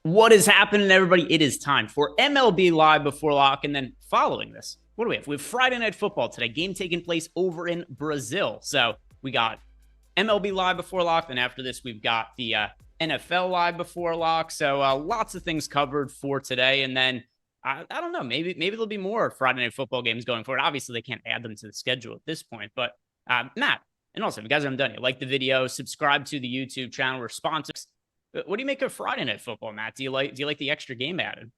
What is happening, everybody? It is time for MLB Live Before Lock. And then following this, what do we have? We have Friday Night Football today, game taking place over in Brazil. So we got MLB Live Before Lock. Then after this, we've got the NFL Live Before Lock. So lots of things covered for today. And then I don't know, maybe there'll be more Friday Night Football games going forward. Obviously, they can't add them to the schedule at this point. But Matt, and also, if you guys haven't done it, like the video, subscribe to the YouTube channel. We're sponsored. What do you make of Friday Night Football, Matt? Do you like the extra game added?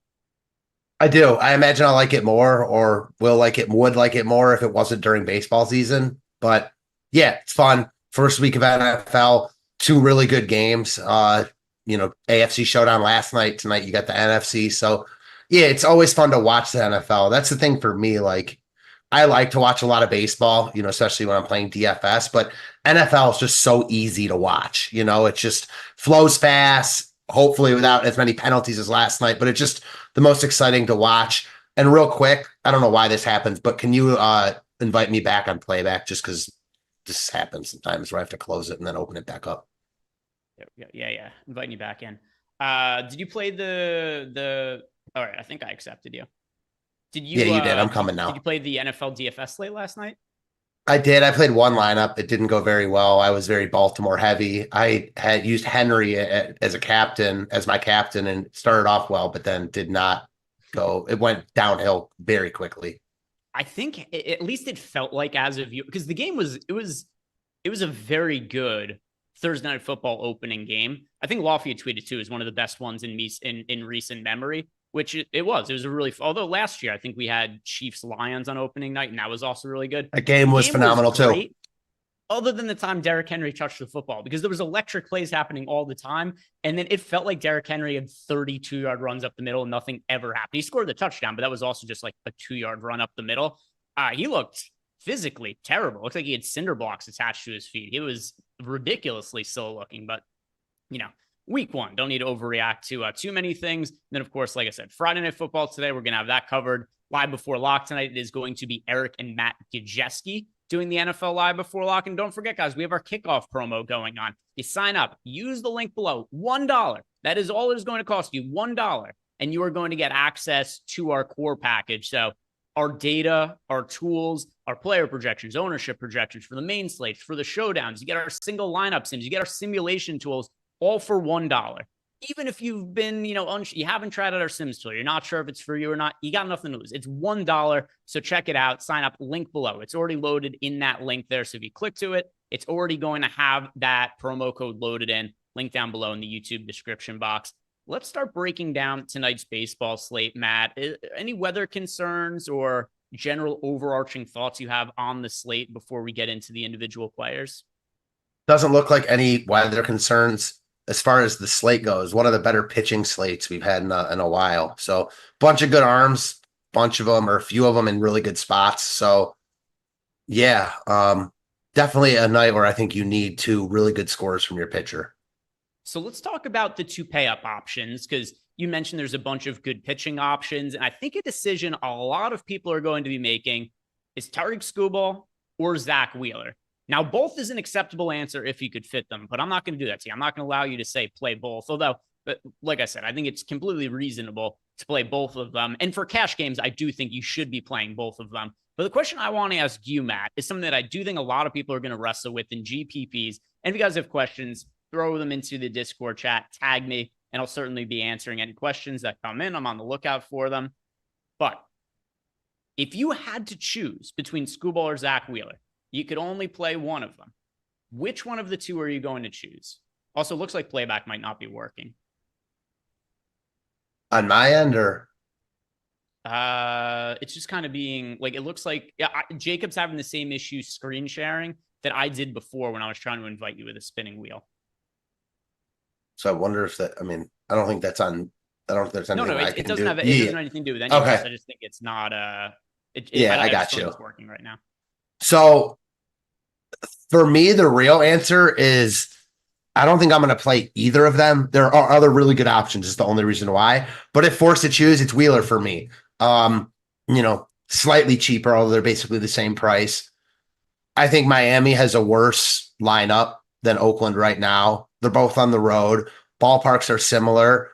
I do. I imagine I'll like it more, or would like it more if it wasn't during baseball season. But yeah, it's fun. First week of NFL, two really good games. AFC showdown last night. Tonight you got the NFC. So yeah, it's always fun to watch the NFL. That's the thing for me. Like, I like to watch a lot of baseball, especially when I'm playing DFS, but NFL is just so easy to watch. It just flows fast, hopefully without as many penalties as last night, but it's just the most exciting to watch. And real quick, I don't know why this happens, but can you invite me back on playback, just because this happens sometimes where I have to close it and then open it back up? Yeah. Inviting you back in. Did you play all right, I think I accepted you. Yeah, you did. I'm coming now. Did you play the NFL DFS slate last night? I did. I played one lineup. It didn't go very well. I was very Baltimore heavy. I had used Henry as my captain, and started off well, but then did not go. It went downhill very quickly. I think at least it felt like, as of you, because the game was a very good Thursday Night Football opening game. I think Lafayette tweeted too is one of the best ones in recent memory. Which it was. It was a really, although last year I think we had Chiefs Lions on opening night, and that was also really good. That game was phenomenal too. Other than the time Derrick Henry touched the football, because there was electric plays happening all the time. And then it felt like Derrick Henry had 32-yard runs up the middle and nothing ever happened. He scored the touchdown, but that was also just like a 2-yard run up the middle. He looked physically terrible. It looked like he had cinder blocks attached to his feet. He was ridiculously slow looking, but week one, don't need to overreact to too many things. And then, of course, like I said, Friday Night Football today, we're going to have that covered. Live Before Lock tonight, it is going to be Eric and Matt Gajeski doing the NFL Live Before Lock. And don't forget, guys, we have our kickoff promo going on. You sign up, use the link below, $1. That is all it is going to cost you, $1. And you are going to get access to our core package. So our data, our tools, our player projections, ownership projections for the main slates, for the showdowns. You get our single lineup sims, you get our simulation tools, all for $1. Even if you've been, you haven't tried out our Sims tool, you're not sure if it's for you or not, you got nothing to lose. It's $1. So check it out. Sign up, link below. It's already loaded in that link there. So if you click to it, it's already going to have that promo code loaded in. Link down below in the YouTube description box. Let's start breaking down tonight's baseball slate, Matt. Any weather concerns or general overarching thoughts you have on the slate before we get into the individual players? Doesn't look like any weather concerns. As far as the slate goes, one of the better pitching slates we've had in a while. So bunch of good arms, bunch of them, or a few of them in really good spots. So yeah, definitely a night where I think you need two really good scores from your pitcher. So let's talk about the two pay up options, because you mentioned there's a bunch of good pitching options. And I think a decision a lot of people are going to be making is Tarik Scubal or Zach Wheeler. Now, both is an acceptable answer if you could fit them, but I'm not going to do that to you. I'm not going to allow you to say play both. Although, but like I said, I think it's completely reasonable to play both of them. And for cash games, I do think you should be playing both of them. But the question I want to ask you, Matt, is something that I do think a lot of people are going to wrestle with in GPPs. And if you guys have questions, throw them into the Discord chat, tag me, and I'll certainly be answering any questions that come in. I'm on the lookout for them. But if you had to choose between Scubal or Zach Wheeler, you could only play one of them. Which one of the two are you going to choose? Also, looks like playback might not be working. On my end, or? It's just kind of being like, it looks like Jacob's having the same issue screen sharing that I did before when I was trying to invite you with a spinning wheel. So I wonder if I don't think that's on. I don't think there's anything it doesn't have anything to do with any of this. I just think it's not I got you. It's working right now. So for me, the real answer is I don't think I'm going to play either of them. There are other really good options. Is the only reason why. But if forced to choose, it's Wheeler for me. Slightly cheaper, although they're basically the same price. I think Miami has a worse lineup than Oakland right now. They're both on the road. Ballparks are similar.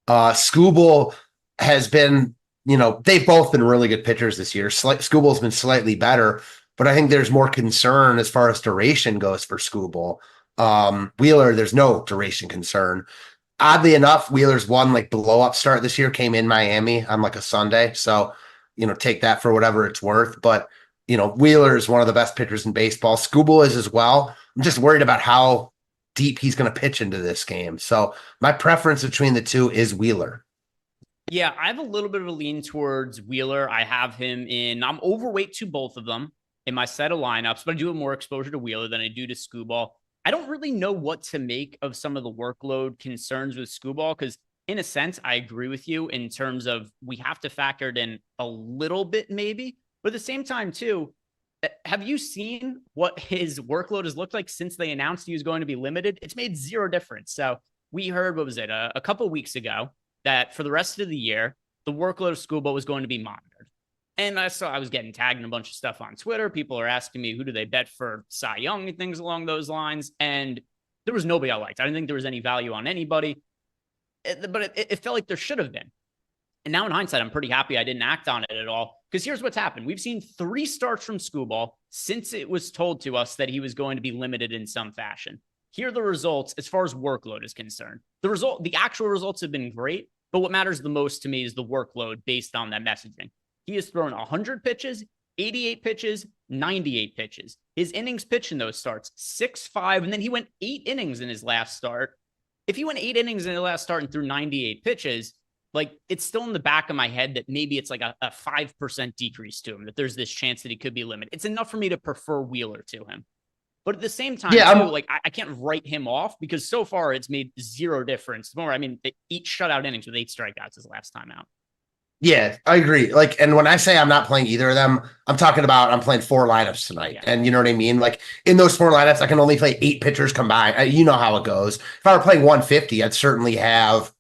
Scubal has been, they've both been really good pitchers this year. Scubal's been slightly better, but I think there's more concern as far as duration goes for Scubal. Wheeler, there's no duration concern. Oddly enough, Wheeler's one like blow up start this year came in Miami on like a Sunday. So, take that for whatever it's worth. But, Wheeler is one of the best pitchers in baseball. Scubal is as well. I'm just worried about how deep he's going to pitch into this game. So my preference between the two is Wheeler. Yeah, I have a little bit of a lean towards Wheeler. I'm overweight to both of them in my set of lineups, but I do have more exposure to Wheeler than I do to Scubal. I don't really know what to make of some of the workload concerns with Scubal because in a sense, I agree with you in terms of we have to factor it in a little bit maybe, but at the same time too, have you seen what his workload has looked like since they announced he was going to be limited? It's made zero difference. So we heard, what was it, a couple of weeks ago that for the rest of the year, the workload of Scubal was going to be monitored. And I was getting tagged in a bunch of stuff on Twitter. People are asking me, who do they bet for Cy Young and things along those lines. And there was nobody I liked. I didn't think there was any value on anybody, but it felt like there should have been. And now in hindsight, I'm pretty happy I didn't act on it at all. Because here's what's happened. We've seen 3 starts from Scubal since it was told to us that he was going to be limited in some fashion. Here are the results as far as workload is concerned. The actual results have been great, but what matters the most to me is the workload based on that messaging. He has thrown 100 pitches, 88 pitches, 98 pitches. His innings pitched in those starts, 6-5, and then he went 8 innings in his last start. If he went 8 innings in the last start and threw 98 pitches, like it's still in the back of my head that maybe it's like a 5% decrease to him, that there's this chance that he could be limited. It's enough for me to prefer Wheeler to him. But at the same time, I can't write him off because so far it's made zero difference. They each shutout innings with 8 strikeouts his last time out. Yeah, I agree. And when I say I'm not playing either of them, I'm talking about I'm playing 4 lineups tonight. Yeah. And you know what I mean? Like in those 4 lineups, I can only play 8 pitchers combined. You know how it goes. If I were playing 150, I'd certainly have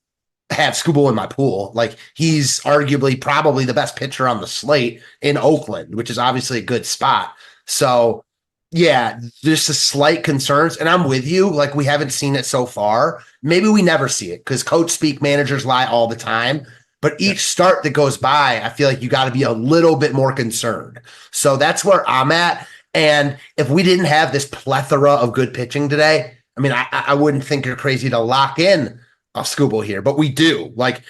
Scubal in my pool. Like he's arguably probably the best pitcher on the slate in Oakland, which is obviously a good spot. So yeah, there's a slight concerns and I'm with you. Like we haven't seen it so far. Maybe we never see it because coach speak, managers lie all the time. But each start that goes by, I feel like you got to be a little bit more concerned. So that's where I'm at. And if we didn't have this plethora of good pitching today, I wouldn't think you're crazy to lock in a Scubal here, but we do. Like,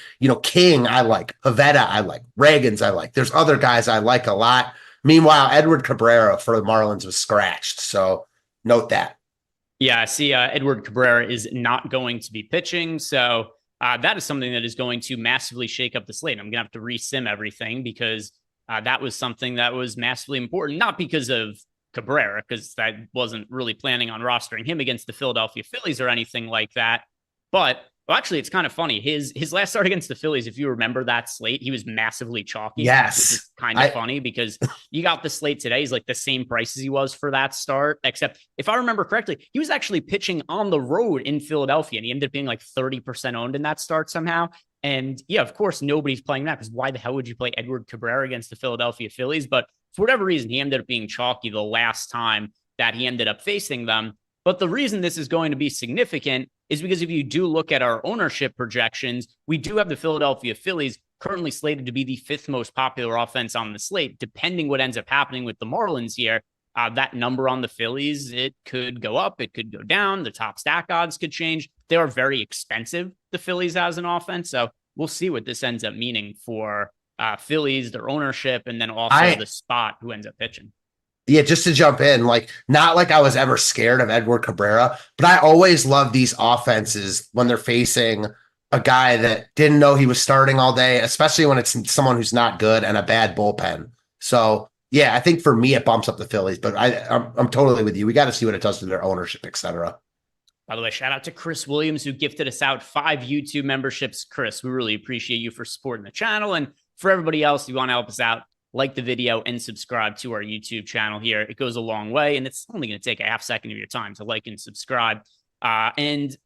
King, I like. Pivetta, I like. Reagans, I like. There's other guys I like a lot. Meanwhile, Edward Cabrera for the Marlins was scratched. So note that. Yeah, I see Edward Cabrera is not going to be pitching. So that is something that is going to massively shake up the slate. I'm going to have to re-sim everything because that was something that was massively important, not because of Cabrera, because I wasn't really planning on rostering him against the Philadelphia Phillies or anything like that. But actually, it's kind of funny. His last start against the Phillies, if you remember that slate, he was massively chalky. Yes. Which is kind of funny because you got the slate today. He's like the same price as he was for that start, except if I remember correctly, he was actually pitching on the road in Philadelphia, and he ended up being like 30% owned in that start somehow. And yeah, of course, nobody's playing that because why the hell would you play Edward Cabrera against the Philadelphia Phillies? But for whatever reason, he ended up being chalky the last time that he ended up facing them. But the reason this is going to be significant is because if you do look at our ownership projections, we do have the Philadelphia Phillies currently slated to be the 5th most popular offense on the slate. Depending what ends up happening with the Marlins here, that number on the Phillies, it could go up, it could go down. The top stack odds could change. They are very expensive, the Phillies as an offense. So we'll see what this ends up meaning for Phillies, their ownership, and then also the spot who ends up pitching. Yeah, just to jump in, not like I was ever scared of Edward Cabrera, but I always love these offenses when they're facing a guy that didn't know he was starting all day, especially when it's someone who's not good and a bad bullpen. So yeah, I think for me, it bumps up the Phillies, but I'm totally with you. We got to see what it does to their ownership, et cetera. By the way, shout out to Chris Williams, who gifted us out 5 YouTube memberships. Chris, we really appreciate you for supporting the channel. And for everybody else, if you want to help us out, like the video and subscribe to our YouTube channel here. It goes a long way, and it's only going to take a half second of your time to like and subscribe. And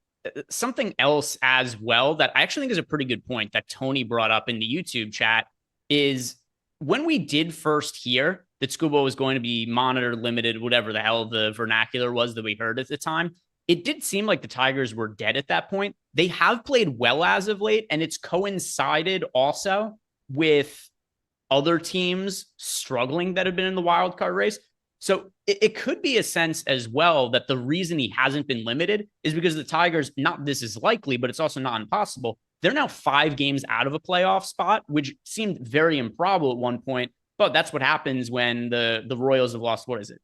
something else as well that I actually think is a pretty good point that Tony brought up in the YouTube chat is when we did first hear that Scubal was going to be monitored, limited, whatever the hell the vernacular was that we heard at the time, it did seem like the Tigers were dead at that point. They have played well as of late, and it's coincided also with other teams struggling that have been in the wild card race. So it could be a sense as well that the reason he hasn't been limited is because the Tigers, not this is likely, but it's also not impossible. They're now 5 games out of a playoff spot, which seemed very improbable at one point. But that's what happens when the Royals have lost, what is it?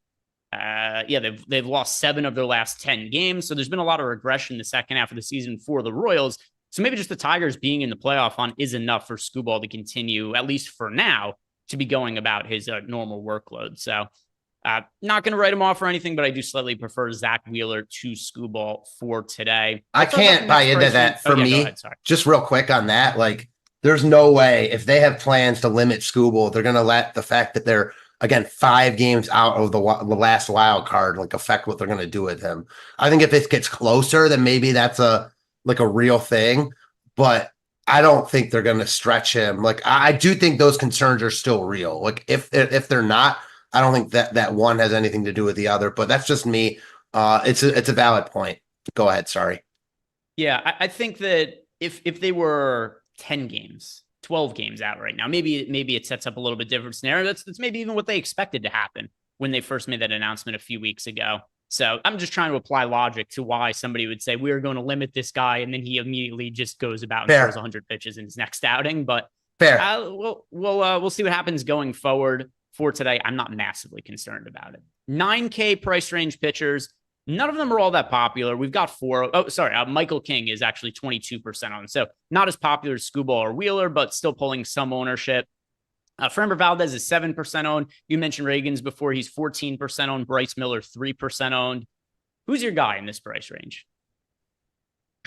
They've lost 7 of their last 10 games. So there's been a lot of regression in the second half of the season for the Royals. So maybe just the Tigers being in the playoff hunt is enough for Scubal to continue, at least for now, to be going about his normal workload. So not going to write him off or anything, but I do slightly prefer Zach Wheeler to Scubal for today. I can't buy into that for me. Just real quick on that. Like, there's no way if they have plans to limit Scubal, they're going to let the fact that they're, again, 5 games out of the last wild card, like, affect what they're going to do with him. I think if it gets closer, then maybe that's a real thing, but I don't think they're going to stretch him. Like, I do think those concerns are still real. Like, if they're not, I don't think that one has anything to do with the other, but that's just me. It's a valid point. Go ahead. Sorry. Yeah. I think that if they were 10 games, 12 games out right now, maybe it sets up a little bit different scenario. That's maybe even what they expected to happen when they first made that announcement a few weeks ago. So I'm just trying to apply logic to why somebody would say we're going to limit this guy, and then he immediately just goes about and throws 100 pitches in his next outing. But we'll see what happens going forward. For today, I'm not massively concerned about it. 9K price range pitchers. None of them are all that popular. We've got 4. Oh, sorry. Michael King is actually 22% owned. So not as popular as Scubal or Wheeler, but still pulling some ownership. Framber Valdez is 7% owned. You mentioned Reagan's before. He's 14% owned. Bryce Miller, 3% owned. Who's your guy in this price range?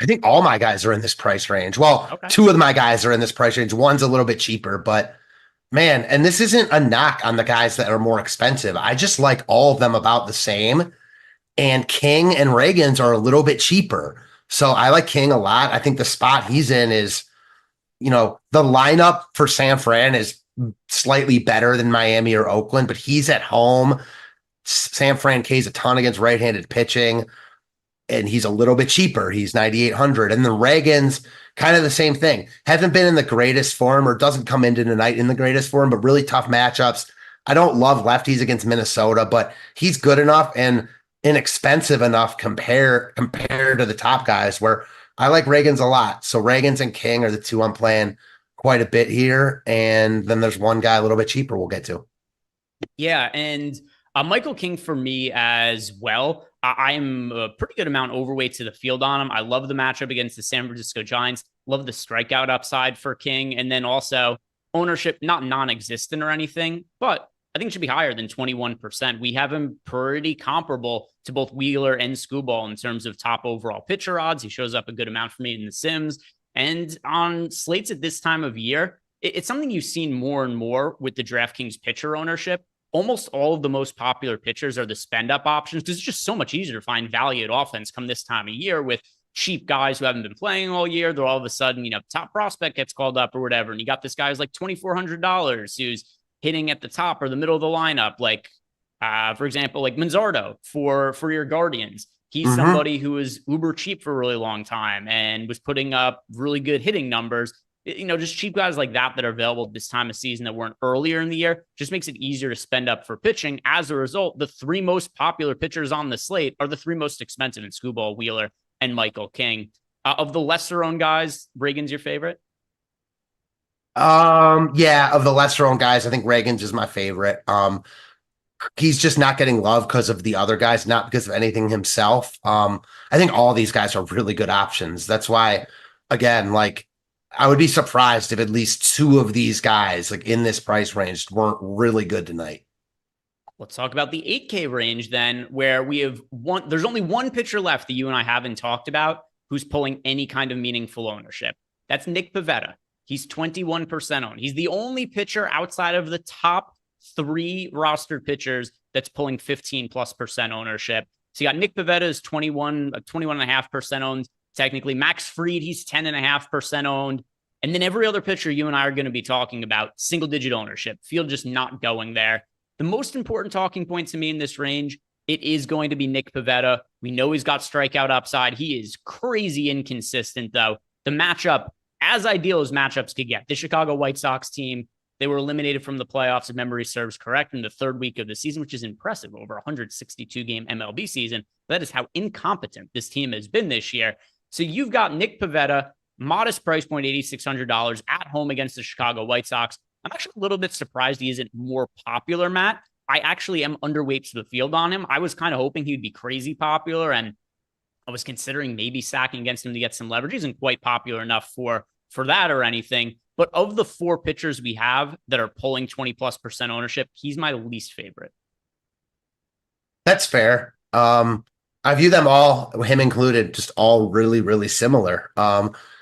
I think all my guys are in this price range. Well, okay. 2 of my guys are in this price range. One's a little bit cheaper, but man, and this isn't a knock on the guys that are more expensive. I just like all of them about the same. And King and Reagan's are a little bit cheaper. So I like King a lot. I think the spot he's in is, the lineup for San Fran is slightly better than Miami or Oakland, but he's at home. San Fran K's a ton against right-handed pitching, and he's a little bit cheaper. He's 9,800. And then Reagan's kind of the same thing. Hasn't been in the greatest form, or doesn't come into tonight in the greatest form, but really tough matchups. I don't love lefties against Minnesota, but he's good enough and inexpensive enough compared to the top guys, where I like Reagan's a lot. So Reagan's and King are the 2 I'm playing quite a bit here. And then there's one guy a little bit cheaper we'll get to. Yeah. And Michael King for me as well. I'm a pretty good amount overweight to the field on him. I love the matchup against the San Francisco Giants. Love the strikeout upside for King. And then also ownership, not non-existent or anything, but I think it should be higher than 21%. We have him pretty comparable to both Wheeler and Scubal in terms of top overall pitcher odds. He shows up a good amount for me in the Sims. And on slates at this time of year, it's something you've seen more and more with the DraftKings pitcher ownership. Almost all of the most popular pitchers are the spend-up options because it's just so much easier to find value at offense come this time of year with cheap guys who haven't been playing all year. They're all of a sudden, top prospect gets called up or whatever. And you got this guy who's like $2,400 who's hitting at the top or the middle of the lineup. Like, for example, like Manzardo for your Guardians. He's somebody who was uber cheap for a really long time and was putting up really good hitting numbers. Just cheap guys like that are available this time of season that weren't earlier in the year just makes it easier to spend up for pitching. As a result, the 3 most popular pitchers on the slate are the 3 most expensive in Scubal, Wheeler, and Michael King. Of the lesser owned guys, Reagan's your favorite? Yeah, of the lesser owned guys, I think Reagan's is my favorite. He's just not getting love because of the other guys, not because of anything himself. I think all these guys are really good options. That's why, again, like, I would be surprised if at least 2 of these guys, like in this price range, weren't really good tonight. Let's talk about the 8K range then, where we have there's only one pitcher left that you and I haven't talked about who's pulling any kind of meaningful ownership. That's Nick Pivetta. He's 21% owned. He's the only pitcher outside of the top 3 rostered pitchers that's pulling 15+% ownership. So you got Nick Pivetta is 21.5% owned. Technically, Max Fried, he's 10.5% owned. And then every other pitcher you and I are going to be talking about, single-digit ownership. Field just not going there. The most important talking point to me in this range It is going to be Nick Pivetta. We know he's got strikeout upside. He is crazy inconsistent, though. The matchup, as ideal as matchups could get, the Chicago White Sox team, they were eliminated from the playoffs, if memory serves correct, in the third week of the season, which is impressive, over 162-game MLB season. That is how incompetent this team has been this year. So you've got Nick Pivetta, modest price point, $8,600 at home against the Chicago White Sox. I'm actually a little bit surprised he isn't more popular, Matt. I actually am underweight to the field on him. I was kind of hoping he'd be crazy popular, and I was considering maybe stacking against him to get some leverage. He isn't quite popular enough for that or anything. But of the 4 pitchers we have that are pulling 20+% ownership, he's my least favorite. That's fair. I view them all, him included, just all really, really similar.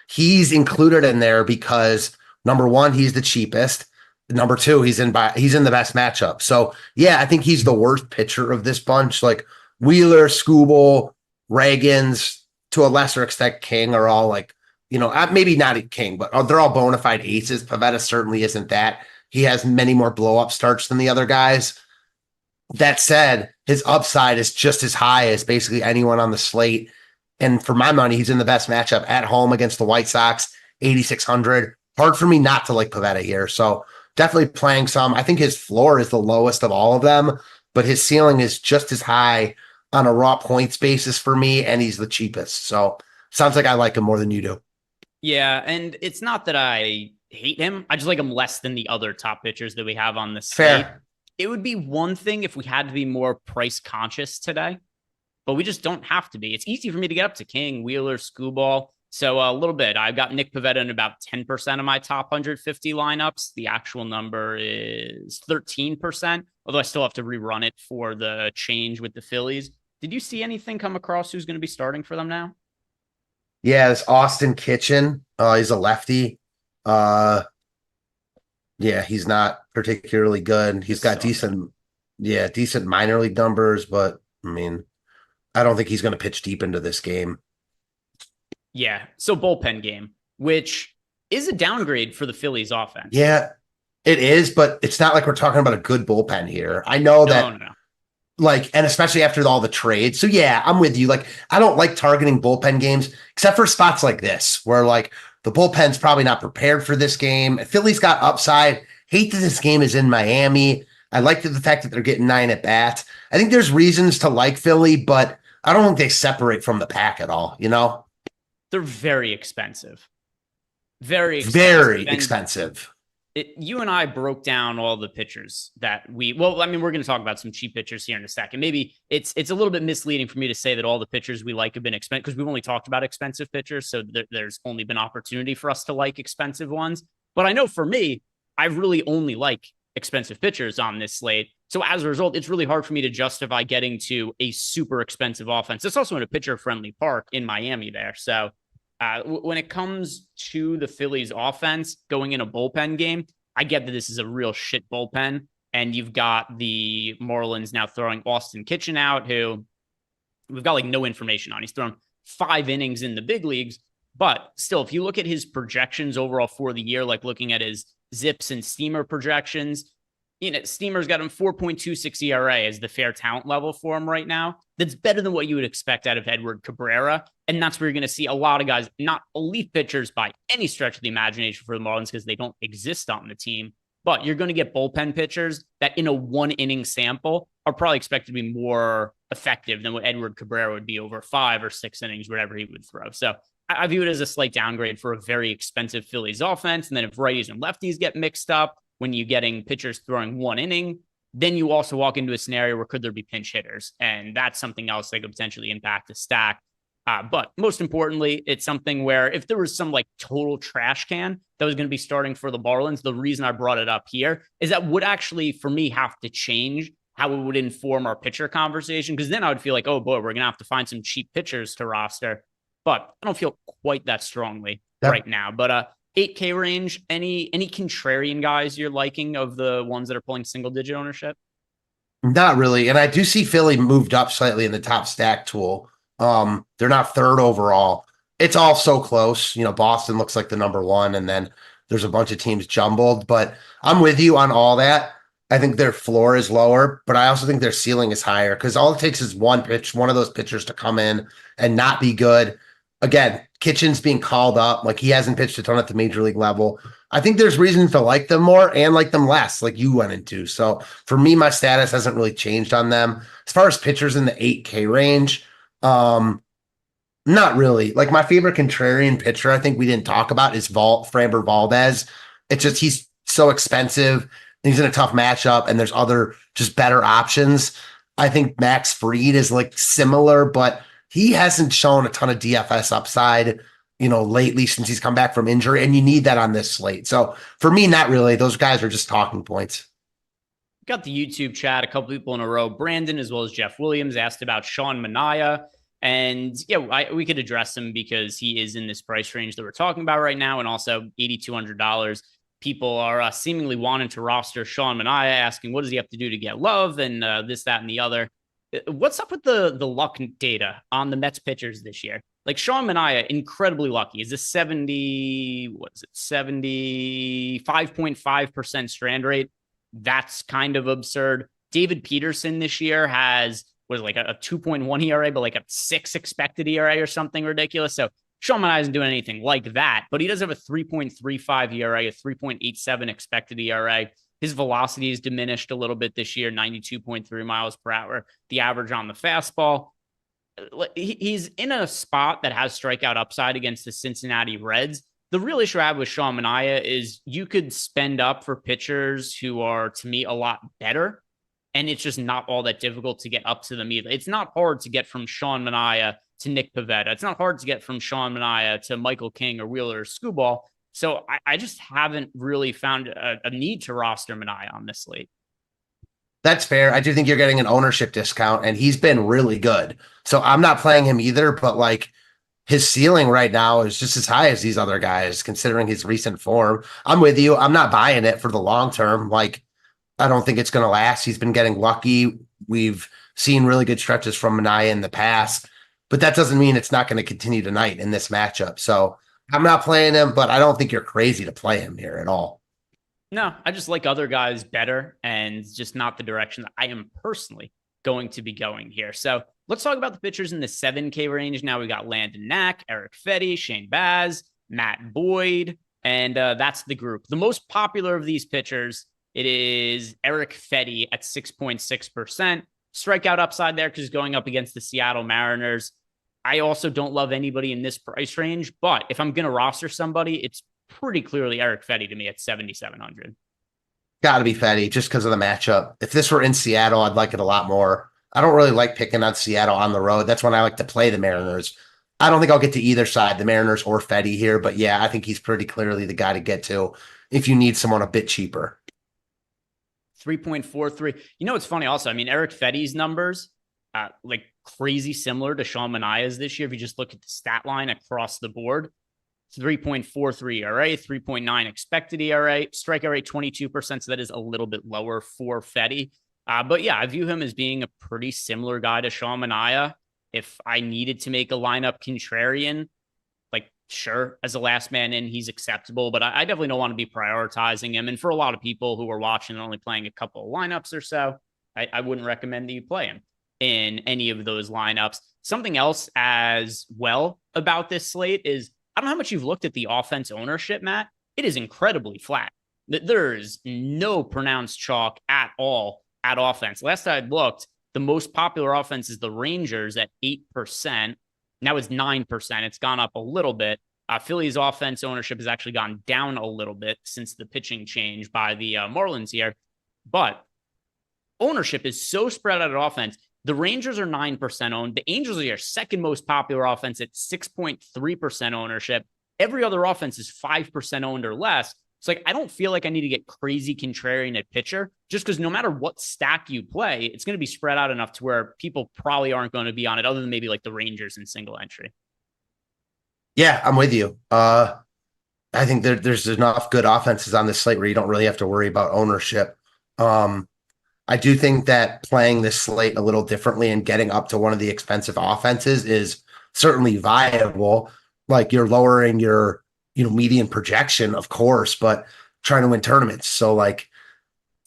He's included in there because number one, he's the cheapest. Number two, he's in the best matchup. So yeah, I think he's the worst pitcher of this bunch. Like Wheeler, Scubal, Reagans, to a lesser extent, King are all like, maybe not a King, but they're all bona fide aces. Pivetta certainly isn't that. He has many more blow up starts than the other guys. That said, his upside is just as high as basically anyone on the slate. And for my money, he's in the best matchup at home against the White Sox, 8,600. Hard for me not to like Pivetta here. So definitely playing some. I think his floor is the lowest of all of them, but his ceiling is just as high on a raw points basis for me, and he's the cheapest. So sounds like I like him more than you do. Yeah, and it's not that I hate him. I just like him less than the other top pitchers that we have on this slate. Fair. It would be one thing if we had to be more price conscious today, but we just don't have to be. It's easy for me to get up to King, Wheeler, Scubal. So a little bit. I've got Nick Pivetta in about 10% of my top 150 lineups. The actual number is 13%, although I still have to rerun it for the change with the Phillies. Did you see anything come across who's going to be starting for them now? Yeah, it's Austin Kitchen. He's a lefty. Yeah, he's not particularly good. He's got decent minor league numbers, but I mean, I don't think he's going to pitch deep into this game. Yeah, so bullpen game, which is a downgrade for the Phillies offense. Yeah, it is, but it's not like we're talking about a good bullpen here. I know that, No. like, and especially after all the trades. So yeah, I'm with you. Like, I don't like targeting bullpen games, except for spots like this, where like the bullpen's probably not prepared for this game. Philly's got upside. Hate that this game is in Miami. I like the fact that they're getting 9 at bats. I think there's reasons to like Philly, but I don't think they separate from the pack at all, They're very expensive. Very expensive. You and I broke down all the pitchers that we're going to talk about some cheap pitchers here in a second. Maybe it's a little bit misleading for me to say that all the pitchers we like have been expensive, because we've only talked about expensive pitchers. So there's only been opportunity for us to like expensive ones. But I know for me, I really only like expensive pitchers on this slate. So as a result, it's really hard for me to justify getting to a super expensive offense. It's also in a pitcher-friendly park in Miami there. So when it comes to the Phillies offense going in a bullpen game, I get that this is a real shit bullpen. And you've got the Marlins now throwing Austin Kitchen out, who we've got like no information on. He's thrown 5 innings in the big leagues. But still, if you look at his projections overall for the year, like looking at his Zips and Steamer projections, Steamer's got him 4.26 ERA as the fair talent level for him right now. That's better than what you would expect out of Edward Cabrera. And that's where you're going to see a lot of guys, not elite pitchers by any stretch of the imagination for the Marlins, because they don't exist on the team. But you're going to get bullpen pitchers that in a 1-inning sample are probably expected to be more effective than what Edward Cabrera would be over 5 or 6 innings, whatever he would throw. So I view it as a slight downgrade for a very expensive Phillies offense. And then if righties and lefties get mixed up, when you're getting pitchers throwing 1 inning, then you also walk into a scenario where could there be pinch hitters? And that's something else that could potentially impact the stack. But most importantly, it's something where if there was some like total trash can that was going to be starting for the Marlins, the reason I brought it up here is that would actually, for me, have to change how it would inform our pitcher conversation. Because then I would feel like, oh boy, we're going to have to find some cheap pitchers to roster. But I don't feel quite that strongly right now. But 8K range, any contrarian guys you're liking of the ones that are pulling single-digit ownership? Not really. And I do see Philly moved up slightly in the top stack tool. They're not 3rd overall. It's all so close. Boston looks like the number 1, and then there's a bunch of teams jumbled. But I'm with you on all that. I think their floor is lower, but I also think their ceiling is higher because all it takes is one pitch, one of those pitchers to come in and not be good. Again, Kitchen's being called up. Like, he hasn't pitched a ton at the major league level. I think there's reason to like them more and like them less, like you went into. So for me, my status hasn't really changed on them. As far as pitchers in the 8K range, not really. Like, my favorite contrarian pitcher, I think we didn't talk about, is Framber Valdez. It's just he's so expensive. He's in a tough matchup, and there's other just better options. I think Max Fried is like similar, but he hasn't shown a ton of DFS upside, lately since he's come back from injury, and you need that on this slate. So for me, not really. Those guys are just talking points. Got the YouTube chat, a couple people in a row. Brandon, as well as Jeff Williams, asked about Sean Manaea. And yeah, we could address him because he is in this price range that we're talking about right now, and also $8,200. People are seemingly wanting to roster Sean Manaea, asking what does he have to do to get love and this, that, and the other. What's up with the luck data on the Mets pitchers this year? Like, Sean Manaea, incredibly lucky. Is a 75.5% strand rate? That's kind of absurd. David Peterson this year has like a 2.1 ERA, but like a 6 expected ERA or something ridiculous. So Sean Manaea isn't doing anything like that, but he does have a 3.35 ERA, a 3.87 expected ERA. His velocity is diminished a little bit this year, 92.3 miles per hour, the average on the fastball. He's in a spot that has strikeout upside against the Cincinnati Reds. The real issue I have with Sean Manaea is you could spend up for pitchers who are, to me, a lot better, and it's just not all that difficult to get up to them either. It's not hard to get from Sean Manaea to Nick Pivetta. It's not hard to get from Sean Manaea to Michael King or Wheeler or Scubal. So I just haven't really found a need to roster Manaea on this slate. That's fair. I do think you're getting an ownership discount, and he's been really good. So I'm not playing him either, but like, his ceiling right now is just as high as these other guys, considering his recent form. I'm with you. I'm not buying it for the long term. Like, I don't think it's going to last. He's been getting lucky. We've seen really good stretches from Manaea in the past, but that doesn't mean it's not going to continue tonight in this matchup. So I'm not playing him, but I don't think you're crazy to play him here at all. No, I just like other guys better, and just not the direction that I am personally going to be going here. So let's talk about the pitchers in the 7K range. Now we got Landon Knack, Eric Fetty, Shane Baz, Matt Boyd, and that's the group. The most popular of these pitchers, it is Eric Fetty at 6.6%. Strikeout upside there because he's going up against the Seattle Mariners. I also don't love anybody in this price range, but if I'm going to roster somebody, it's pretty clearly Eric Fetty to me at 7,700. Got to be Fetty just because of the matchup. If this were in Seattle, I'd like it a lot more. I don't really like picking on Seattle on the road. That's when I like to play the Mariners. I don't think I'll get to either side, the Mariners or Fetty here, but yeah, I think he's pretty clearly the guy to get to if you need someone a bit cheaper. 3.43. It's funny also. I mean, Eric Fetty's numbers, like crazy similar to Sean Manaea's this year. If you just look at the stat line across the board, 3.43 ERA, 3.9 expected ERA, strikeout rate 22%. So that is a little bit lower for Fetty. But yeah, I view him as being a pretty similar guy to Sean Manaea. If I needed to make a lineup contrarian, like, sure, as a last man in, he's acceptable, but I definitely don't want to be prioritizing him. And for a lot of people who are watching and only playing a couple of lineups or so, I wouldn't recommend that you play him in any of those lineups. Something else as well about this slate is, I don't know how much you've looked at the offense ownership, Matt. It is incredibly flat. There is no pronounced chalk at all at offense. Last I looked, the most popular offense is the Rangers at 8%. Now it's 9%. It's gone up a little bit. Philly's offense ownership has actually gone down a little bit since the pitching change by the Marlins here. But ownership is so spread out at offense. The Rangers are 9% owned. The Angels are your second most popular offense at 6.3% ownership. Every other offense is 5% owned or less. It's like, I don't feel like I need to get crazy contrarian at pitcher, just because no matter what stack you play, it's going to be spread out enough to where people probably aren't going to be on it, other than maybe like the Rangers in single entry. Yeah, I'm with you. I think there's enough good offenses on this slate where you don't really have to worry about ownership. I do think that playing this slate a little differently and getting up to one of the expensive offenses is certainly viable. Like, you're lowering your median projection, of course, but trying to win tournaments. So like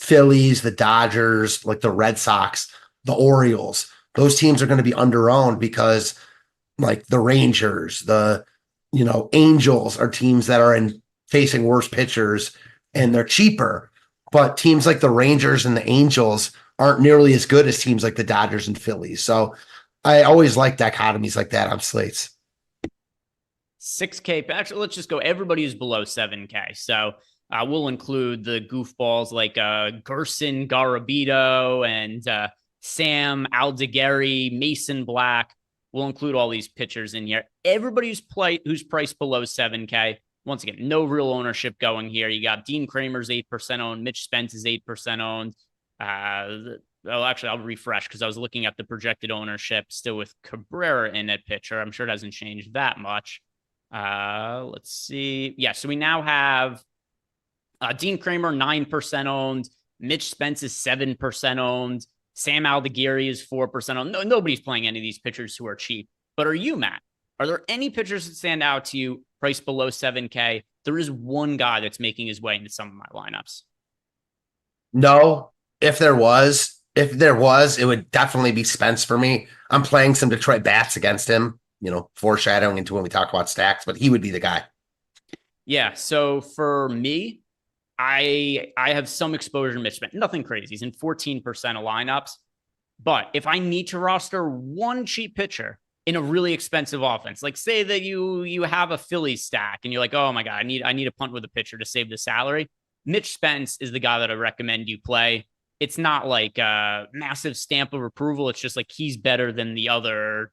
Phillies, the Dodgers, like the Red Sox, the Orioles, those teams are going to be underowned because like the Rangers, the Angels are teams that are in facing worse pitchers and they're cheaper. But teams like the Rangers and the Angels aren't nearly as good as teams like the Dodgers and Phillies. So I always like dichotomies like that on slates. 6K. Actually, let's just go everybody who's below 7K. So we'll include the goofballs like Gerson Garabito and Sam Aldegheri, Mason Black. We'll include all these pitchers in here. Everybody who's priced below 7K. Once again, no real ownership going here. You got Dean Kramer's 8% owned. Mitch Spence is 8% owned. Actually, I'll refresh because I was looking at the projected ownership still with Cabrera in at pitcher. I'm sure it hasn't changed that much. Let's see. Yeah, so we now have Dean Kramer 9% owned. Mitch Spence is 7% owned. Sam Aldegheri is 4% owned. No, nobody's playing any of these pitchers who are cheap. But are you, Matt? Are there any pitchers that stand out to you priced below 7K? There is one guy that's making his way into some of my lineups. No, if there was, it would definitely be Spence for me. I'm playing some Detroit bats against him, foreshadowing into when we talk about stacks, but he would be the guy. Yeah. So for me, I have some exposure to Mitch Spence. Nothing crazy. He's in 14% of lineups. But if I need to roster one cheap pitcher in a really expensive offense, like say that you have a Phillies stack and you're like, oh my God, I need a punt with a pitcher to save the salary. Mitch Spence is the guy that I recommend you play. It's not like a massive stamp of approval. It's just like he's better than the other,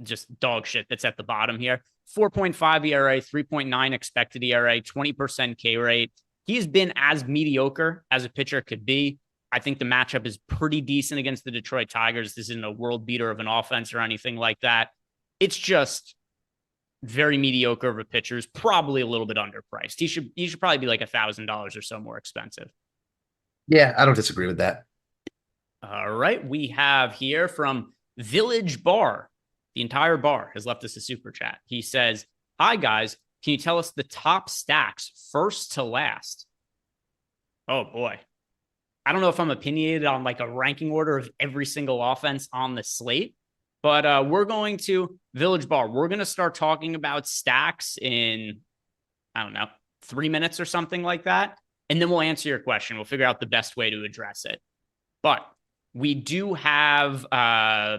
just dog shit that's at the bottom here. 4.5 ERA, 3.9 expected ERA, 20% K rate. He's been as mediocre as a pitcher could be. I think the matchup is pretty decent against the Detroit Tigers. This isn't a world beater of an offense or anything like that. It's just very mediocre of a pitcher. Is probably a little bit underpriced. He should probably be like $1,000 or so more expensive. Yeah, I don't disagree with that. All right. We have here from Village Bar. The entire bar has left us a super chat. He says, hi guys, can you tell us the top stacks first to last? Oh boy. I don't know if I'm opinionated on like a ranking order of every single offense on the slate, but we're going to Village Bar. We're going to start talking about stacks in, I don't know, 3 minutes or something like that. And then we'll answer your question. We'll figure out the best way to address it. But we do have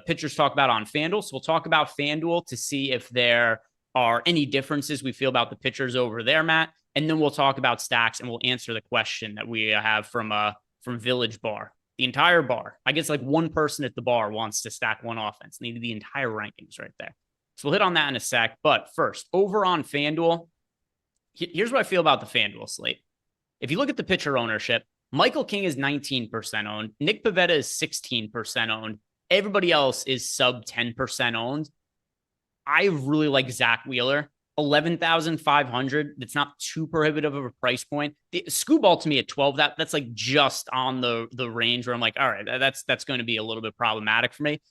pitchers to talk about on FanDuel. So we'll talk about FanDuel to see if there are any differences we feel about the pitchers over there, Matt. And then we'll talk about stacks and we'll answer the question that we have from Village Bar. The entire bar. I guess like one person at the bar wants to stack one offense. Needed the entire rankings right there. So we'll hit on that in a sec. But first, over on FanDuel, here's what I feel about the FanDuel slate. If you look at the pitcher ownership, Michael King is 19% owned. Nick Pivetta is 16% owned. Everybody else is sub 10% owned. I really like Zach Wheeler. 11,500. That's not too prohibitive of a price point. The Scubal to me at 12, that's like just on the range where I'm like, all right, that's going to be a little bit problematic for me.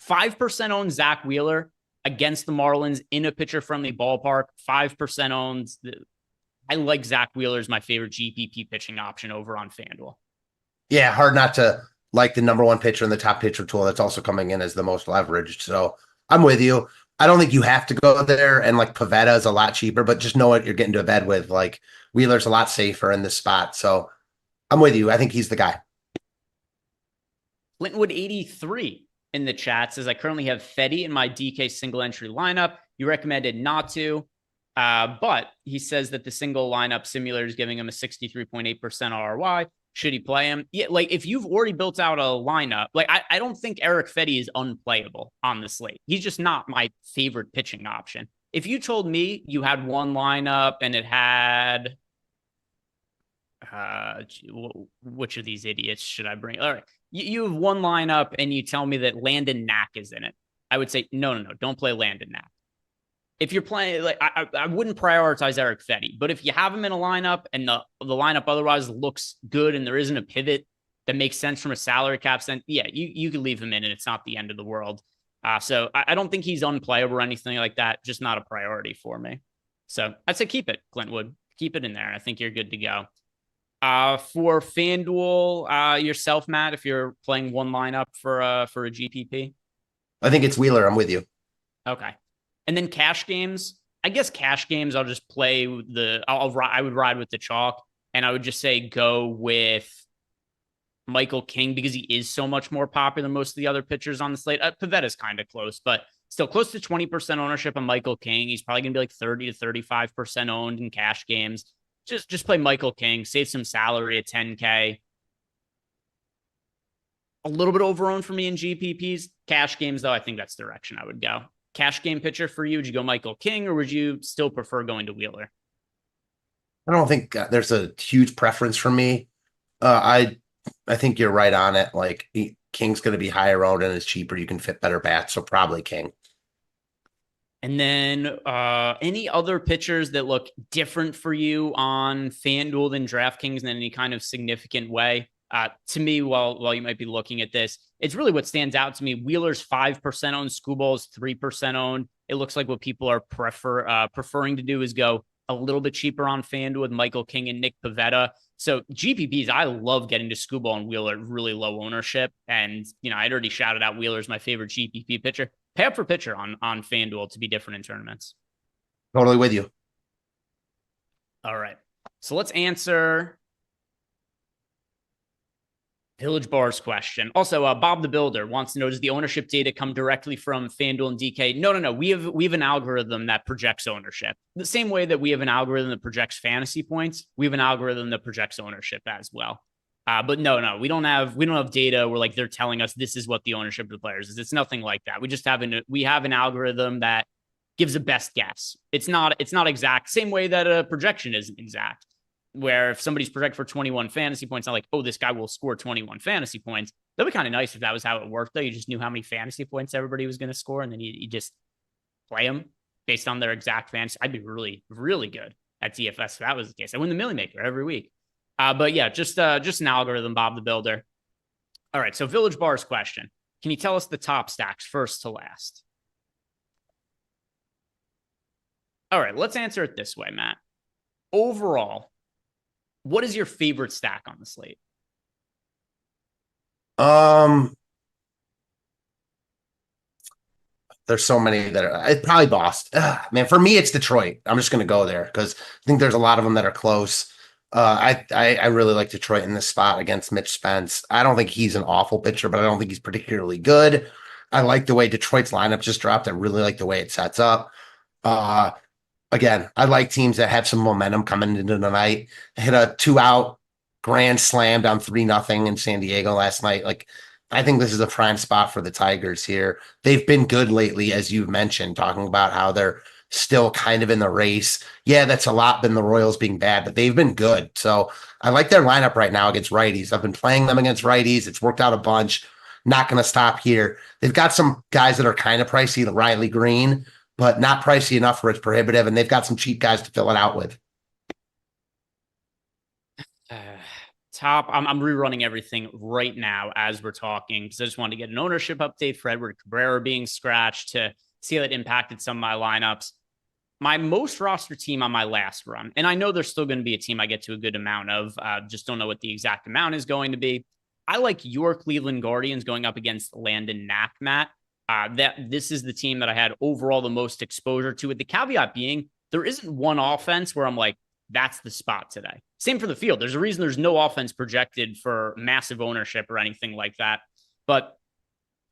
5% owned Zach Wheeler against the Marlins in a pitcher-friendly ballpark. 5% owned. I like Zach Wheeler as my favorite GPP pitching option over on FanDuel. Yeah, hard not to like the number one pitcher in the top pitcher tool that's also coming in as the most leveraged. So I'm with you. I don't think you have to go there, and like Pivetta is a lot cheaper, but just know what you're getting to bed with. Like Wheeler's a lot safer in this spot. So I'm with you. I think he's the guy. Flintwood 83 in the chat says, I currently have Fetty in my DK single entry lineup. You recommended not to. But he says that the single lineup simulator is giving him a 63.8% ROI. Should he play him? Yeah, like if you've already built out a lineup, like I don't think Eric Fetty is unplayable on the slate. He's just not my favorite pitching option. If you told me you had one lineup and it had which of these idiots should I bring? All right. You have one lineup and you tell me that Landon Knack is in it. I would say, no, don't play Landon Knack. If you're playing, like I wouldn't prioritize Eric Fetty, but if you have him in a lineup and the lineup otherwise looks good and there isn't a pivot that makes sense from a salary cap sense, yeah, you can leave him in and it's not the end of the world. So I don't think he's unplayable or anything like that. Just not a priority for me. So I'd say keep it, Clintwood. Keep it in there. I think you're good to go. For FanDuel, yourself, Matt, if you're playing one lineup for a GPP. I think it's Wheeler. I'm with you. Okay. And then cash games. I guess cash games, I'll just play I would ride with the chalk, and I would just say go with Michael King because he is so much more popular than most of the other pitchers on the slate. Pivetta's kind of close, but still close to 20% ownership on Michael King. He's probably going to be like 30 to 35% owned in cash games. Just play Michael King, save some salary at 10K. A little bit overowned for me in GPPs. Cash games, though, I think that's the direction I would go. Cash game pitcher for you, would you go Michael King or would you still prefer going to Wheeler? I don't think there's a huge preference for me. I think you're right on it. Like King's going to be higher owned and is cheaper. You can fit better bats, so probably King. And then any other pitchers that look different for you on FanDuel than DraftKings in any kind of significant way? To me, while you might be looking at this, it's really what stands out to me. Wheeler's 5% owned, Scubal's 3% owned. It looks like what people are preferring to do is go a little bit cheaper on FanDuel with Michael King and Nick Pivetta. So GPPs, I love getting to Scubal and Wheeler, really low ownership. And, I'd already shouted out Wheeler's my favorite GPP pitcher. Pay up for pitcher on FanDuel to be different in tournaments. Totally with you. All right. So let's answer Village Bar's question. Also, Bob the Builder wants to know, does the ownership data come directly from FanDuel and DK? No. We have an algorithm that projects ownership. The same way that we have an algorithm that projects fantasy points, we have an algorithm that projects ownership as well. But no, we don't have data where like they're telling us this is what the ownership of the players is. It's nothing like that. We have an algorithm that gives a best guess. It's not exact. Same way that a projection isn't exact. Where if somebody's projected for 21 fantasy points, not like, oh, this guy will score 21 fantasy points. That'd be kind of nice if that was how it worked, though. You just knew how many fantasy points everybody was going to score, and then you just play them based on their exact fantasy. I'd be really, really good at DFS if that was the case. I win the Millie Maker every week. But yeah, just an algorithm, Bob the Builder. All right, so Village Bar's question. Can you tell us the top stacks first to last? All right, let's answer it this way, Matt. Overall, what is your favorite stack on the slate? There's so many that are it's probably Boston. Man, for me, it's Detroit. I'm just going to go there because I think there's a lot of them that are close. I really like Detroit in this spot against Mitch Spence. I don't think he's an awful pitcher, but I don't think he's particularly good. I like the way Detroit's lineup just dropped. I really like the way it sets up. Again, I like teams that have some momentum coming into the night. I hit a 2-out grand slam down 3-0 in San Diego last night. Like, I think this is a prime spot for the Tigers here. They've been good lately, as you've mentioned, talking about how they're still kind of in the race. Yeah, that's a lot than the Royals being bad, but they've been good. So I like their lineup right now against righties. I've been playing them against righties. It's worked out a bunch. Not going to stop here. They've got some guys that are kind of pricey, like Riley Green, but not pricey enough where it's prohibitive, and they've got some cheap guys to fill it out with. I'm rerunning everything right now as we're talking because I just wanted to get an ownership update for Edward Cabrera being scratched to see how that impacted some of my lineups. My most roster team on my last run, and I know there's still going to be a team I get to a good amount of, just don't know what the exact amount is going to be. I like your Cleveland Guardians going up against Landon Knack, Matt. This is the team that I had overall the most exposure to, with the caveat being there isn't one offense where I'm like, that's the spot today. Same for the field. There's a reason there's no offense projected for massive ownership or anything like that. But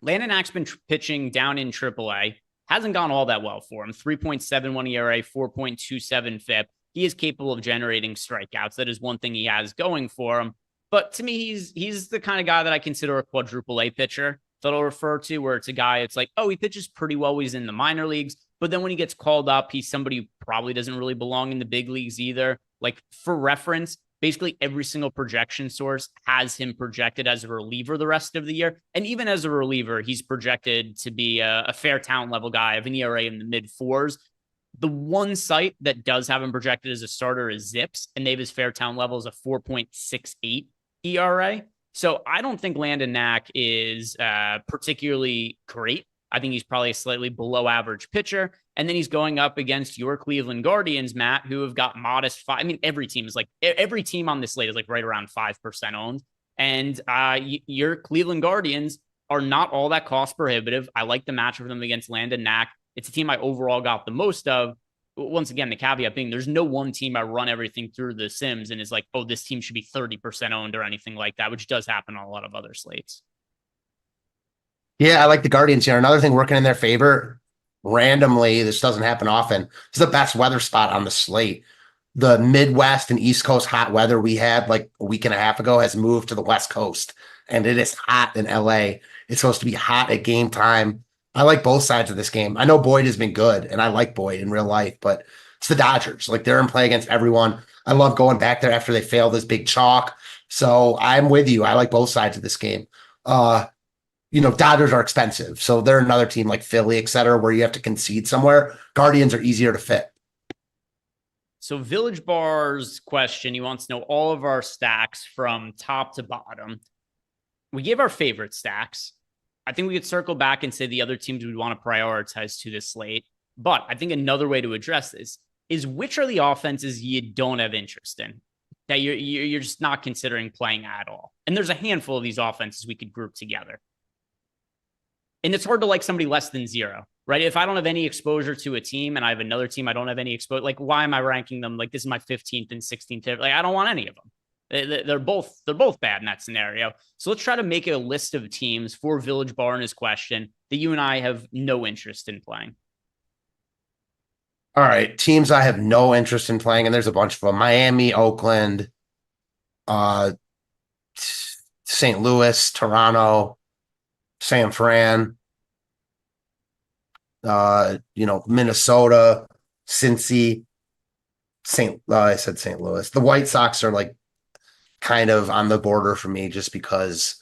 Landon Knack's been pitching down in AAA. Hasn't gone all that well for him. 3.71 ERA, 4.27 FIP. He is capable of generating strikeouts. That is one thing he has going for him. But to me, he's the kind of guy that I consider a quadruple A pitcher that I'll refer to, where it's a guy, it's like, oh, he pitches pretty well when he's in the minor leagues. But then when he gets called up, he's somebody who probably doesn't really belong in the big leagues either. Like, for reference, basically every single projection source has him projected as a reliever the rest of the year. And even as a reliever, he's projected to be a fair talent level guy of an ERA in the mid fours. The one site that does have him projected as a starter is Zips, and they have his fair talent level as a 4.68 ERA. So I don't think Landon Knack is particularly great I think he's probably a slightly below average pitcher. And then he's going up against your Cleveland Guardians, Matt, who have got modest five. I mean, every team on this slate is like right around 5% owned. And your Cleveland Guardians are not all that cost prohibitive. I like the matchup for them against Landon Knack. It's a team I overall got the most of. Once again, the caveat being there's no one team I run everything through the Sims and is like, oh, this team should be 30% owned or anything like that, which does happen on a lot of other slates. Yeah, I like the Guardians here. Another thing working in their favor, randomly, this doesn't happen often. It's the best weather spot on the slate. The Midwest and East Coast hot weather we had like a week and a half ago has moved to the West Coast, and it is hot in LA. It's supposed to be hot at game time. I like both sides of this game. I know Boyd has been good, and I like Boyd in real life, but it's the Dodgers. Like, they're in play against everyone. I love going back there after they failed this big chalk. So I'm with you. I like both sides of this game. Dodgers are expensive, so they're another team like Philly, et cetera, where you have to concede somewhere. Guardians are easier to fit. So Village Bar's question, he wants to know all of our stacks from top to bottom. We gave our favorite stacks. I think we could circle back and say the other teams we'd want to prioritize to this slate. But I think another way to address this is which are the offenses you don't have interest in, that you're just not considering playing at all. And there's a handful of these offenses we could group together. And it's hard to like somebody less than zero, right? If I don't have any exposure to a team and I have another team I don't have any exposure, like, why am I ranking them? Like, this is my 15th and 16th. Like, I don't want any of them. They're both bad in that scenario. So let's try to make a list of teams for Village Bar in his question that you and I have no interest in playing. All right, teams I have no interest in playing, and there's a bunch of them: Miami, Oakland, St. Louis, Toronto, San Fran, Minnesota, Cincy, I said St. Louis. The White Sox are like kind of on the border for me just because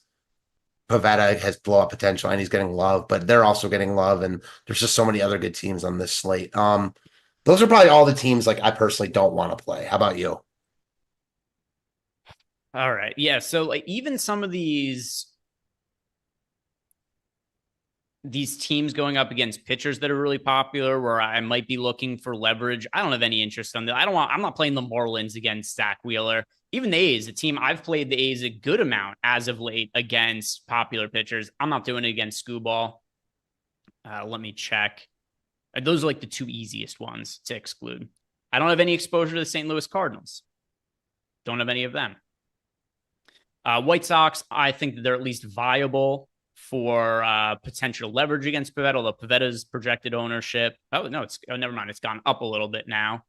Pivetta has blow up potential and he's getting love, but they're also getting love, and there's just so many other good teams on this slate. Those are probably all the teams like I personally don't want to play. How about you? All right. Yeah. So like even some of these teams going up against pitchers that are really popular where I might be looking for leverage, I don't have any interest in that. I'm not playing the Marlins against Zach Wheeler. Even the A's, a team I've played the A's a good amount as of late against popular pitchers. I'm not doing it against Scubal. Let me check. Those are like the two easiest ones to exclude. I don't have any exposure to the St. Louis Cardinals. Don't have any of them. White Sox, I think that they're at least viable for potential leverage against Pivetta, although Pivetta's projected ownership. Oh, no, never mind. It's gone up a little bit now,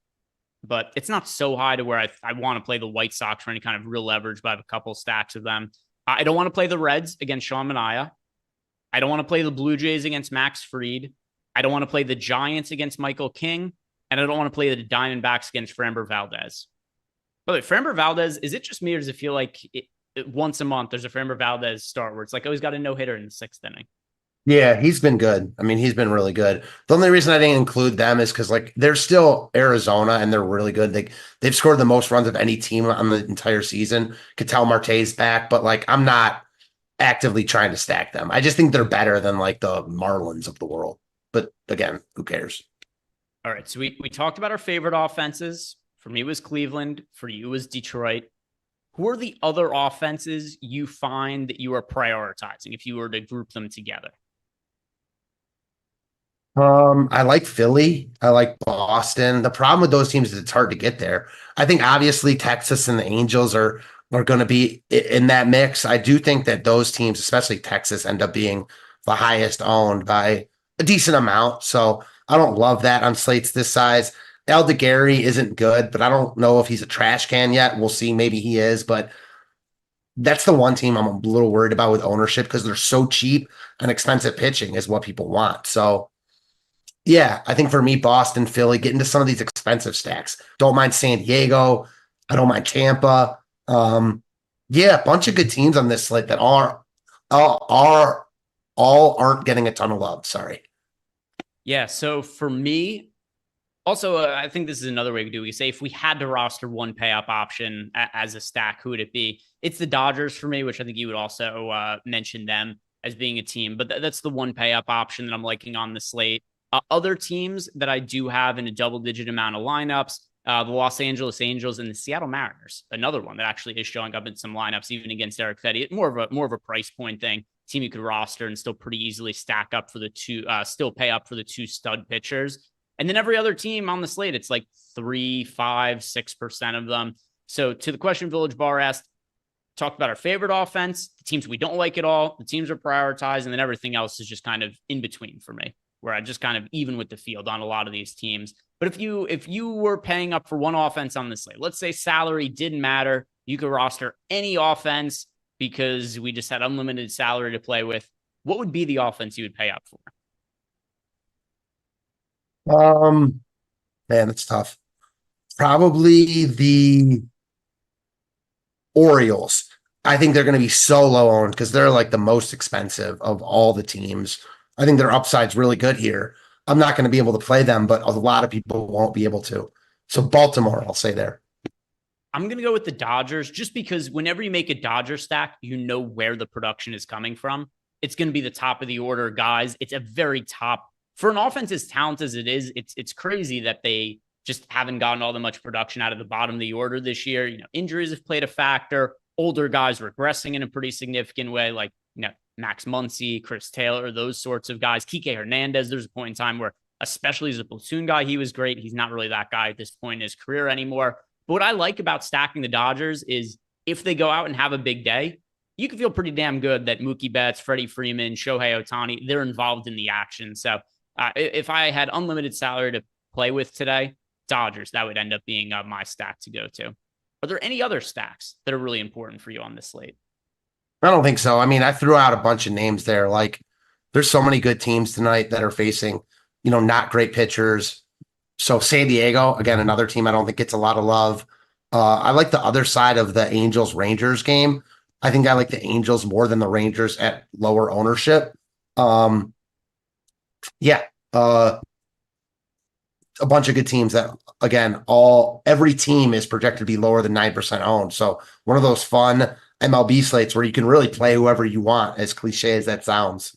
but it's not so high to where I want to play the White Sox for any kind of real leverage, but I have a couple stacks of them. I don't want to play the Reds against Sean Manaea. I don't want to play the Blue Jays against Max Fried. I don't want to play the Giants against Michael King. And I don't want to play the Diamondbacks against Framber Valdez. By the way, Framber Valdez, is it just me or does it feel like once a month there's a Framber Valdez start where it's like, oh, he's got a no-hitter in the sixth inning? Yeah, he's been good. I mean, he's been really good. The only reason I didn't include them is because like they're still Arizona and they're really good. They've scored the most runs of any team on the entire season. Ketel Marte's back, but like I'm not actively trying to stack them. I just think they're better than like the Marlins of the world. But again, who cares? All right. So we talked about our favorite offenses. For me, it was Cleveland. For you, it was Detroit. Who are the other offenses you find that you are prioritizing if you were to group them together? I like Philly. I like Boston. The problem with those teams is it's hard to get there. I think obviously Texas and the Angels are going to be in that mix. I do think that those teams, especially Texas, end up being the highest owned by a decent amount. So I don't love that on slates this size. Aldegari isn't good, but I don't know if he's a trash can yet. We'll see. Maybe he is, but that's the one team I'm a little worried about with ownership because they're so cheap and expensive pitching is what people want. So yeah, I think for me, Boston, Philly, get into some of these expensive stacks. Don't mind San Diego. I don't mind Tampa. Yeah, a bunch of good teams on this slate that all aren't getting a ton of love. Sorry. Yeah. So for me, also, I think this is another way we do. We say if we had to roster one pay up option as a stack, who would it be? It's the Dodgers for me, which I think you would also mention them. as being a team, but that's the one pay up option that I'm liking on the slate. Other teams that I do have in a double-digit amount of lineups, the Los Angeles Angels and the Seattle Mariners, another one that actually is showing up in some lineups, even against Eric Fetty. More of a price point thing. Team you could roster and still pretty easily stack up for the two, still pay up for the two stud pitchers. And then every other team on the slate, it's like 3, 5, 6% of them. So to the question Village Bar asked, talked about our favorite offense, the teams we don't like at all, the teams are prioritized, and then everything else is just kind of in between for me, where I just kind of even with the field on a lot of these teams. But if you were paying up for one offense on the slate, let's say salary didn't matter, you could roster any offense because we just had unlimited salary to play with, what would be the offense you would pay up for? Man, that's tough. Probably the Orioles. I think they're going to be so low owned because they're like the most expensive of all the teams. I think their upside's really good here. I'm not going to be able to play them, but a lot of people won't be able to. So Baltimore, I'll say there. I'm going to go with the Dodgers just because whenever you make a Dodger stack, you know where the production is coming from. It's going to be the top of the order guys. It's a very top for an offense as talented as it is. It's crazy that they just haven't gotten all that much production out of the bottom of the order this year. You know, injuries have played a factor. Older guys regressing in a pretty significant way, like, you know, Max Muncy, Chris Taylor, those sorts of guys. Kike Hernandez, there's a point in time where, especially as a platoon guy, he was great. He's not really that guy at this point in his career anymore. But what I like about stacking the Dodgers is if they go out and have a big day, you can feel pretty damn good that Mookie Betts, Freddie Freeman, Shohei Ohtani, they're involved in the action. So if I had unlimited salary to play with today, Dodgers, that would end up being my stack to go to. Are there any other stacks that are really important for you on this slate? I don't think so. I mean, I threw out a bunch of names there. Like, there's so many good teams tonight that are facing, you know, not great pitchers. So San Diego, again, another team I don't think gets a lot of love. I like the other side of the Angels-Rangers game. I think I like the Angels more than the Rangers at lower ownership. A bunch of good teams that, again, every team is projected to be lower than 9% owned. So one of those fun MLB slates where you can really play whoever you want, as cliche as that sounds.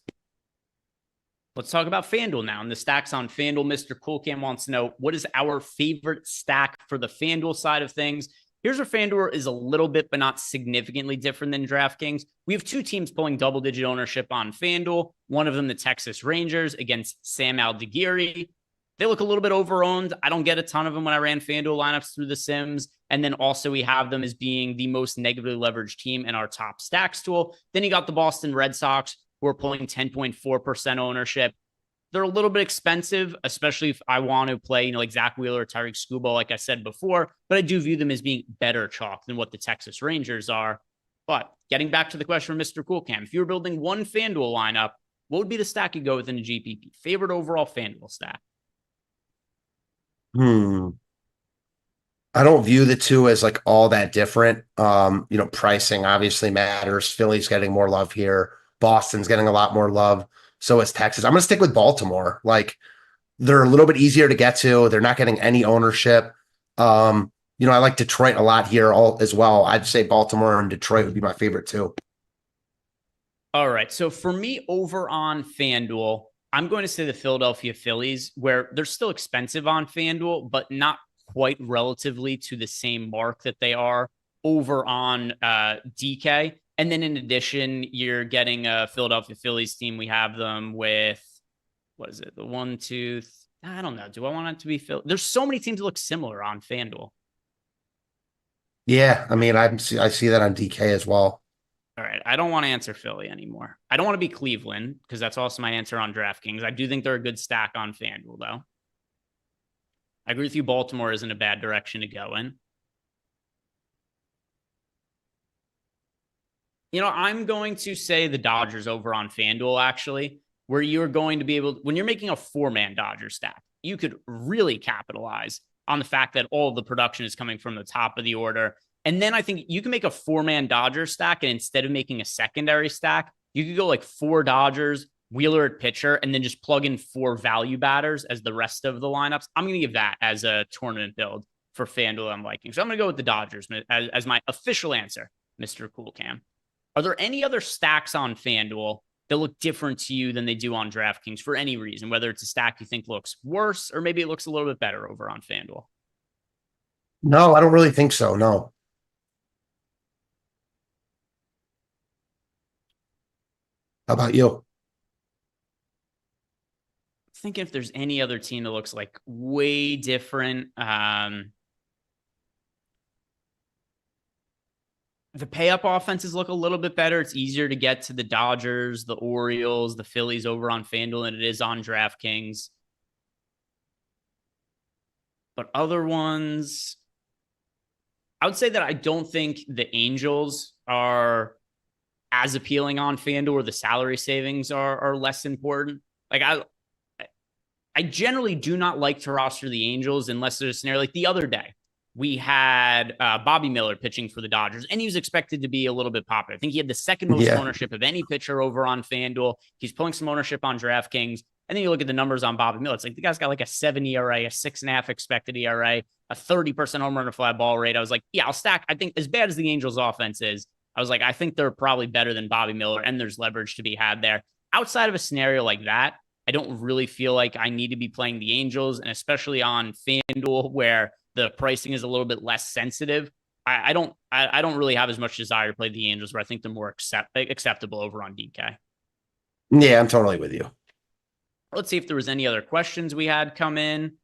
Let's talk about FanDuel now. And the stacks on FanDuel, Mr. Coolcam wants to know, what is our favorite stack for the FanDuel side of things? Here's where FanDuel is a little bit, but not significantly different than DraftKings. We have two teams pulling double-digit ownership on FanDuel. One of them, the Texas Rangers, against Sam Aldeguerri. They look a little bit overowned. I don't get a ton of them when I ran FanDuel lineups through the Sims. And then also we have them as being the most negatively leveraged team in our top stacks tool. Then you got the Boston Red Sox, who are pulling 10.4% ownership. They're a little bit expensive, especially if I want to play, you know, like Zach Wheeler or Tyreek Scubal, like I said before, but I do view them as being better chalk than what the Texas Rangers are. But getting back to the question from Mr. Coolcam, if you were building one FanDuel lineup, what would be the stack you go with in a GPP? Favorite overall FanDuel stack? I don't view the two as like all that different. You know, pricing obviously matters. Philly's getting more love here. Boston's getting a lot more love. So is Texas. I'm going to stick with Baltimore. Like, they're a little bit easier to get to. They're not getting any ownership. You know, I like Detroit a lot here as well. I'd say Baltimore and Detroit would be my favorite too. All right. So for me over on FanDuel, I'm going to say the Philadelphia Phillies, where they're still expensive on FanDuel, but not quite relatively to the same mark that they are over on DK. And then in addition, you're getting a Philadelphia Phillies team. We have them with, what is it? The 1, 2, I don't know. Do I want it to be Philly? There's so many teams that look similar on FanDuel. Yeah, I mean, I see that on DK as well. All right. I don't want to answer Philly anymore. I don't want to be Cleveland because that's also my answer on DraftKings. I do think they're a good stack on FanDuel, though. I agree with you. Baltimore isn't a bad direction to go in. You know, I'm going to say the Dodgers over on FanDuel, actually, where you're going to be able, when you're making a 4-man Dodger stack, you could really capitalize on the fact that all of the production is coming from the top of the order. And then I think you can make a 4-man Dodger stack, and instead of making a secondary stack, you could go like 4 Dodgers, Wheeler at pitcher, and then just plug in 4 value batters as the rest of the lineups. I'm going to give that as a tournament build for FanDuel I'm liking. So I'm going to go with the Dodgers as my official answer, Mr. Coolcam. Are there any other stacks on FanDuel that look different to you than they do on DraftKings for any reason, whether it's a stack you think looks worse or maybe it looks a little bit better over on FanDuel? No, I don't really think so. No. How about you? Thinking if there's any other team that looks like way different. The pay-up offenses look a little bit better. It's easier to get to the Dodgers, the Orioles, the Phillies over on FanDuel than it is on DraftKings. But other ones, I would say that I don't think the Angels are as appealing on FanDuel, or the salary savings are less important. Like I generally do not like to roster the Angels unless there's a scenario like the other day. We had Bobby Miller pitching for the Dodgers, and he was expected to be a little bit popular. I think he had the second most ownership of any pitcher over on FanDuel. He's pulling some ownership on DraftKings. And then you look at the numbers on Bobby Miller. It's like the guy's got like a 7 ERA, a 6.5 expected ERA, a 30% home run to fly ball rate. I was like, yeah, I'll stack. I think as bad as the Angels offense is, I was like, I think they're probably better than Bobby Miller, and there's leverage to be had there. Outside of a scenario like that, I don't really feel like I need to be playing the Angels, and especially on FanDuel where the pricing is a little bit less sensitive. I don't really have as much desire to play the Angels, where I think they're more acceptable over on DK. Yeah, I'm totally with you. Let's see if there was any other questions we had come in.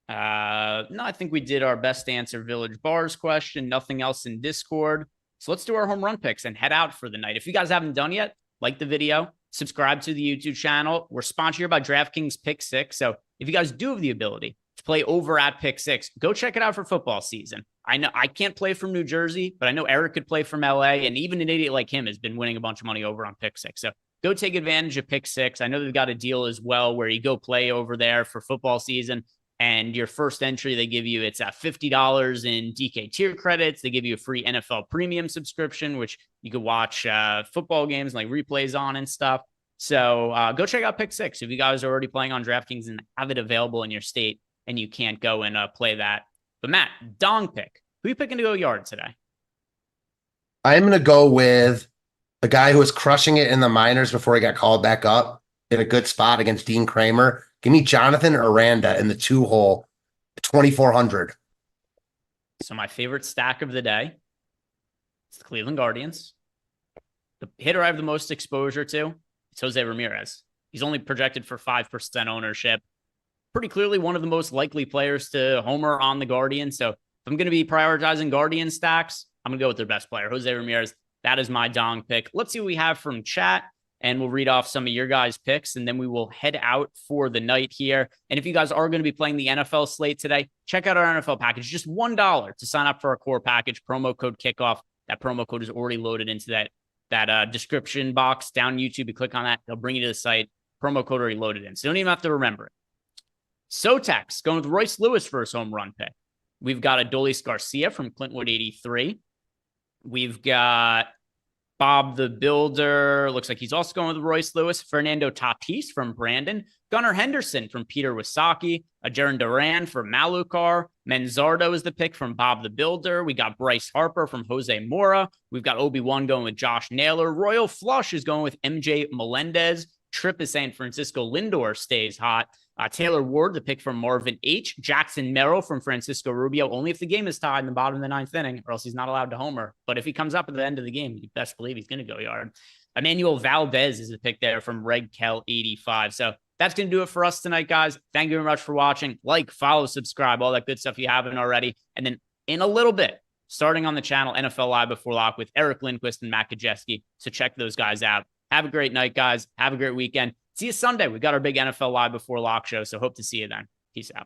No, I think we did our best to answer Village Bar's question. Nothing else in Discord. So let's do our home run picks and head out for the night. If you guys haven't done yet, like the video, subscribe to the YouTube channel. We're sponsored here by DraftKings Pick 6. So if you guys do have the ability to play over at Pick 6, go check it out for football season. I know I can't play from New Jersey, but I know Eric could play from LA, and even an idiot like him has been winning a bunch of money over on Pick 6. So go take advantage of Pick 6. I know they've got a deal as well where you go play over there for football season, and your first entry, they give you, it's $50 in DK tier credits. They give you a free NFL premium subscription, which you could watch football games and like replays on and stuff. So go check out Pick 6 if you guys are already playing on DraftKings and have it available in your state and you can't go and play that. But Matt, dong pick. Who are you picking to go yard today? I'm going to go with a guy who was crushing it in the minors before he got called back up in a good spot against Dean Kramer. Give me Jonathan Aranda in the 2-hole, 2,400. So my favorite stack of the day is the Cleveland Guardians. The hitter I have the most exposure to, it's Jose Ramirez. He's only projected for 5% ownership. Pretty clearly one of the most likely players to homer on the Guardians. So if I'm going to be prioritizing Guardian stacks, I'm going to go with their best player, Jose Ramirez. That is my dong pick. Let's see what we have from chat, and we'll read off some of your guys' picks, and then we will head out for the night here. And if you guys are going to be playing the NFL slate today, check out our NFL package. Just $1 to sign up for our core package. Promo code kickoff. That promo code is already loaded into that description box down YouTube. You click on that, they'll bring you to the site. Promo code already loaded in, so you don't even have to remember it. Sotax going with Royce Lewis for his home run pick. We've got Adolis Garcia from Clintwood 83. We've got Bob the Builder. Looks like he's also going with Royce Lewis. Fernando Tatis from Brandon. Gunnar Henderson from Peter Wysocki. Jaron Duran from Malukar. Manzardo is the pick from Bob the Builder. We got Bryce Harper from Jose Mora. We've got Obi-Wan going with Josh Naylor. Royal Flush is going with MJ Melendez. Trip is San Francisco Lindor stays hot. Taylor Ward, the pick from Marvin H. Jackson Merrill from Francisco Rubio. Only if the game is tied in the bottom of the 9th inning, or else he's not allowed to homer. But if he comes up at the end of the game, you best believe he's going to go yard. Emmanuel Valdez is the pick there from Reg Kell 85. So that's going to do it for us tonight, guys. Thank you very much for watching. Like, follow, subscribe, all that good stuff you haven't already. And then in a little bit, starting on the channel, NFL Live Before Lock with Eric Lindquist and Matt Kajeski. So check those guys out. Have a great night, guys. Have a great weekend. See you Sunday. We got our big NFL Live Before Lock show, so hope to see you then. Peace out.